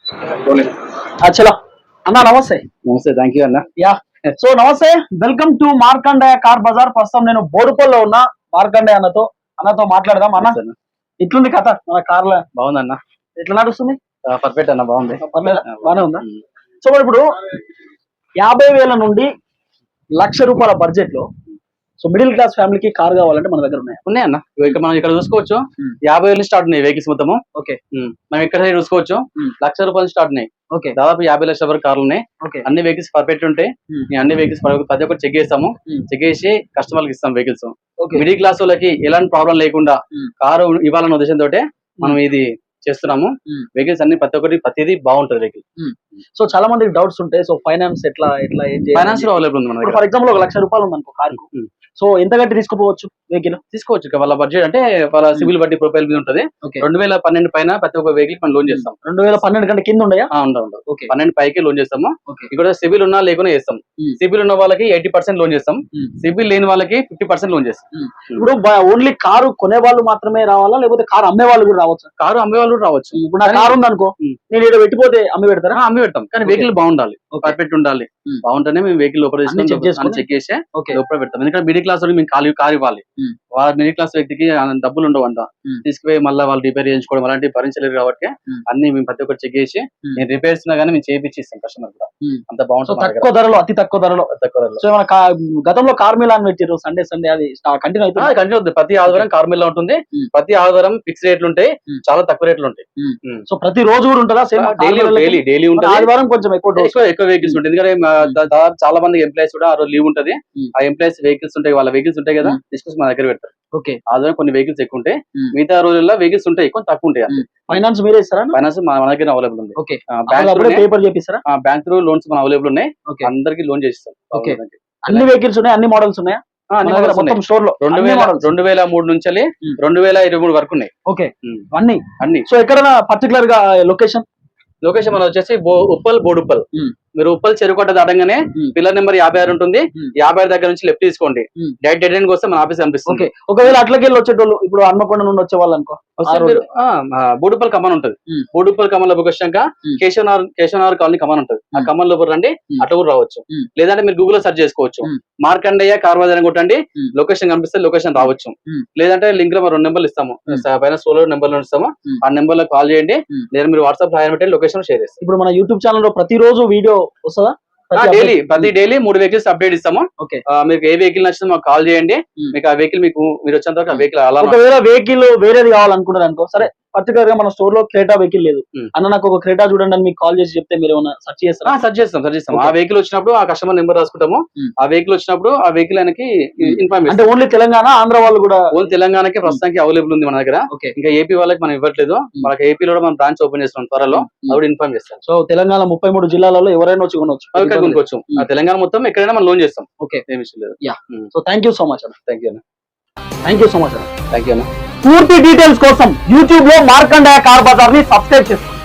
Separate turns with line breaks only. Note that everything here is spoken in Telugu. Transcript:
చలో అన్న నమస్తే.
నమస్తే, థ్యాంక్ యూ అన్న.
యా సో నమస్తే, welcome to Markandeya car bazaar. ప్రస్తుతం నేను బోడుపల్లో ఉన్న మార్కండేయ అన్నతో మాట్లాడదాం. అన్న ఇట్లుంది కథ మన కార్ల?
బాగుందన్న.
ఎట్లా నడుస్తుంది?
పర్ఫెక్ట్ అన్న, బాగుంది.
పర్లేదు, బాగానే ఉందా? సో ఇప్పుడు 50,000 నుండి ₹1,00,000 బడ్జెట్ లో సో మిడిల్ క్లాస్ ఫ్యామిలీకి కార్ కావాలంటే మన దగ్గర
ఉన్నాయన్న. మనం ఇక్కడ చూసుకోవచ్చు 50,000 స్టార్ట్ ఉన్నాయి వెహికల్స్ మొత్తము.
ఓకే,
మనం ఇక్కడ చూసుకోవచ్చు ₹1,00,000 స్టార్ట్ ఉన్నాయి.
ఓకే,
దాదాపు 50 లక్షల వరకు కార్లు ఉన్నాయి.
ఓకే,
అన్ని వెహికల్స్ పర్ఫెక్ట్ ఉంటాయి. అన్ని వెహికల్స్ ప్రతి ఒక్కటి చెక్ చేస్తాము. చెక్ చేసి కస్టమర్కి ఇస్తాం వెహికల్స్. మిడిల్ క్లాస్ వాళ్ళకి ఎలాంటి ప్రాబ్లం లేకుండా కారు ఇవ్వాలన్న ఉద్దేశంతో మనం ఇది చేస్తున్నాము. వెహికల్స్ అన్ని ప్రతిదీ బాగుంటది వెహికల్.
సో చాలా మందికి డౌట్స్ ఉంటాయి. సో ఫైనాన్స్ ఎట్లా ఏం చేయాలి?
ఫైనాన్స్ అవైలబుల్ ఉంది.
ఫర్ ఎగ్జాంపుల్ ₹1,00,000 ఉంది అనుకో కారు, సో ఎంత కట్టి తీసుకుపోవచ్చు వెహికల్?
తీసుకోవచ్చు. వాళ్ళ బడ్జెట్ అంటే వాళ్ళ సివిల్ బట్టి ప్రొఫైల్ మీద ఉంటుంది. 2012 పైన ప్రతి ఒక్క వెహికల్ మనం లోన్ చేస్తాం.
2012 కంటే కింద ఉండయా?
ఉండవు. 12 పైకి లోన్ చేస్తాము. ఇక్కడ సివిల్ ఉన్నా లేకుండా చేస్తాం. సివిల్ ఉన్న వాళ్ళకి 80% లోన్ చేస్తాం. సివిల్ లేని వాళ్ళకి 50% లోన్ చేస్తాం.
ఇప్పుడు ఓన్లీ కారు కొనే వాళ్ళు మాత్రమే రావాలా, లేకపోతే కారు అమ్మే వాళ్ళు కూడా రావచ్చు?
కారు అమ్మే వాళ్ళు కూడా రావచ్చు.
ఇప్పుడు నా కారు ఉంది అనుకో, నేను ఇక్కడ పెట్టిపోతే అమ్మి పెడతారా?
అమ్మి పెడతాం. కానీ వెహికల్ బాగుండాలి, పర్ఫెక్ట్ ఉండాలి. బాగుంటేనే మేము వెహికల్ లోపల చెక్ చేసి లోపల పెడతాం. ఎందుకంటే మిడిల్ క్లాస్ వాళ్ళు మేము కారు ఇవ్వాలి. వాళ్ళ మిడిల్ క్లాస్ వ్యక్తికి డబ్బులు ఉండవు, అంతా తీసుకుపోయి మళ్ళీ వాళ్ళు రిపేర్ చేయించుకోవడం అలాంటివి భరించలేరు. కాబట్టి అన్ని మేము ప్రతి ఒక్కటి చెక్ చేసి నేను రిపేర్స్ కానీ మేము చేయించి ఇస్తాం కస్టమర్ కూడా. అంత బాగుంటుంది.
తక్కువ ధరలో, అతి తక్కువ ధరలో. సో మన గతంలో కార్మిలా అని పెట్టారు, సండే అది కంటిన్యూ
అవుతుంది. ప్రతి ఆదివారం కార్మిలా ఉంటుంది. ప్రతి ఆదివారం ఫిక్స్ రేట్లు ఉంటాయి, చాలా తక్కువ రేట్లు ఉంటాయి.
సో ప్రతి రోజు కూడా ఉంటుందా?
డైలీ ఉంటుంది.
ఆదివారం కొంచెం ఎక్కువ
వెహికల్స్ ఉంటాయి. ఎందుకంటే దాదాపు చాలా మంది ఎంప్లాయీస్ కూడా ఆ రోజు లీవ్ ఉంటుంది. ఆ ఎంప్లాయీస్ వెహికల్స్ ఉంటాయి, వాళ్ళ వెహికల్స్ ఉంటాయి కదా, తీసుకొచ్చి మా దగ్గర పెడతారు.
ఓకే,
ఆదివారం కొన్ని వెహికల్స్ ఎక్కువ ఉంటాయి, మిగతా రోజుల్లో వెహికల్స్ ఉంటాయి ఎక్కువ తక్కువ ఉంటాయి.
ఫైనాన్స్ మీరే ఇస్తారా?
ఫైనాన్స్ మన దగ్గర అవైలబుల్ ఉంది.
ఓకే, పేపర్ చేపిస్తారా?
బ్యాంక్ త్రూ లోన్స్ మన అవైలబుల్ ఉన్నాయి. అందరికి లోన్ చేస్తాం.
ఓకే, అన్ని వెహికల్స్ ఉన్నాయి, అన్ని మోడల్స్ ఉన్నాయా? మొత్తం స్టోర్ లో
2003 నుంచి 2023 వరకు ఉన్నాయి.
ఓకే, అన్ని. సో ఎక్కడైనా పర్టికులర్ గా లొకేషన్
మనం వచ్చేసి ఉప్పల్ బోడుప్పల్. మీరు ఉప్పల్ చెరుకోట దాటంగానే పిల్లర్ నెంబర్ 56 ఉంటుంది. 56 దగ్గర నుంచి లెఫ్ట్ తీసుకోండి, డైరెక్ట్ డెడ్ ఎండ్ వస్తే మన ఆఫీస్ కనిపిస్తుంది.
ఒకవేళ అట్లకి వెళ్ళి వచ్చేటోళ్ళు ఇప్పుడు హన్మకొండ నుండి వచ్చే వాళ్ళు అనుకో,
బోడుప్పల్ కమాన్ ఉంటుంది. బోడుప్పల్ కమాన్ లోకి వచ్చాక కేశవనగర్ కాలనీ కమాన్ ఉంటుంది. ఆ కమాన్ లోపల రండి, అట్లా కూడా రావచ్చు. లేదంటే మీరు గూగుల్ లో సెర్చ్ చేసుకోవచ్చు, మార్కండేయ కార్ బజార్ అని కొట్టండి, లొకేషన్ కనిపిస్తే లొకేషన్ రావచ్చు. లేదంటే లింక్ లో 2 నెంబర్లు ఇస్తాము, పైన సోలో నెంబర్ లో ఇస్తాము. ఆ నెంబర్ లో కాల్ చేయండి, లేదా మీరు వాట్సాప్ లో పెట్టి లొకేషన్ షేర్ చేస్తాం.
ఇప్పుడు మన యూట్యూబ్ ఛానల్ లో ప్రతిరోజు వీడియో వస్తుందా?
ప్రతి డైలీ 3 వెహికల్స్ అప్డేట్ ఇస్తాము. మీకు ఏ వెహికల్ నచ్చిందో మాకు కాల్ చేయండి. మీకు ఆ వెహికల్ మీరు వచ్చేంత వరకు ఆ వెహికల్
ఒకవేళ వెహికల్ వేరేది కావాలనుకున్నారు అనుకో, సరే పర్టికులర్ గా మన స్టోర్ లో క్రేటా వెహికల్ లేదు అన్న, నాకు ఒక క్రేటా చూడండి అని మీకు కాల్ చేసి చెప్తే మీరు ఏమైనా సెర్చ్ చేస్తారా?
సెర్చ్ చేస్తాం. ఆ వెహికల్ వచ్చినప్పుడు ఆ కస్టమర్ నెంబర్ రాసుకుంటాము. ఆ వెహికల్ వచ్చినప్పుడు ఆ వెహికల్ ఆయనకి ఇన్ఫార్మ్
అంటే ఓన్లీ తెలంగాణ, ఆంధ్ర వాళ్ళు కూడా?
ఓన్లీ తెలంగాణకి ప్రస్తుతానికి అవైలబుల్ ఉంది మన దగ్గర. ఇంకా ఏపీ వాళ్ళకి మనం ఇవ్వట్లేదు. మనకి ఏపీలో మనం బ్రాంచ్ ఓపెన్ చేస్తున్నాం త్వరలో, అది ఇన్ఫార్మ్ చేస్తాం.
సో తెలంగాణ 33 జిల్లాలలో ఎవరైనా వచ్చి కొనుక్కోవచ్చు.
తెలంగాణ మొత్తం ఎక్కడైనా మనం లోన్ చేస్తాం.
ఓకే,
ఏమి ఇష్యూ లేదు.
So thank you so much అన్న.
థ్యాంక్ యూ
సో మచ్ అన్న.
థ్యాంక్ యూ అన్న.
పూర్తి డీటెయిల్స్ కోసం యూట్యూబ్ లో మార్కండేయ కార్ బజార్ ని సబ్స్క్రైబ్ చేసుకోండి.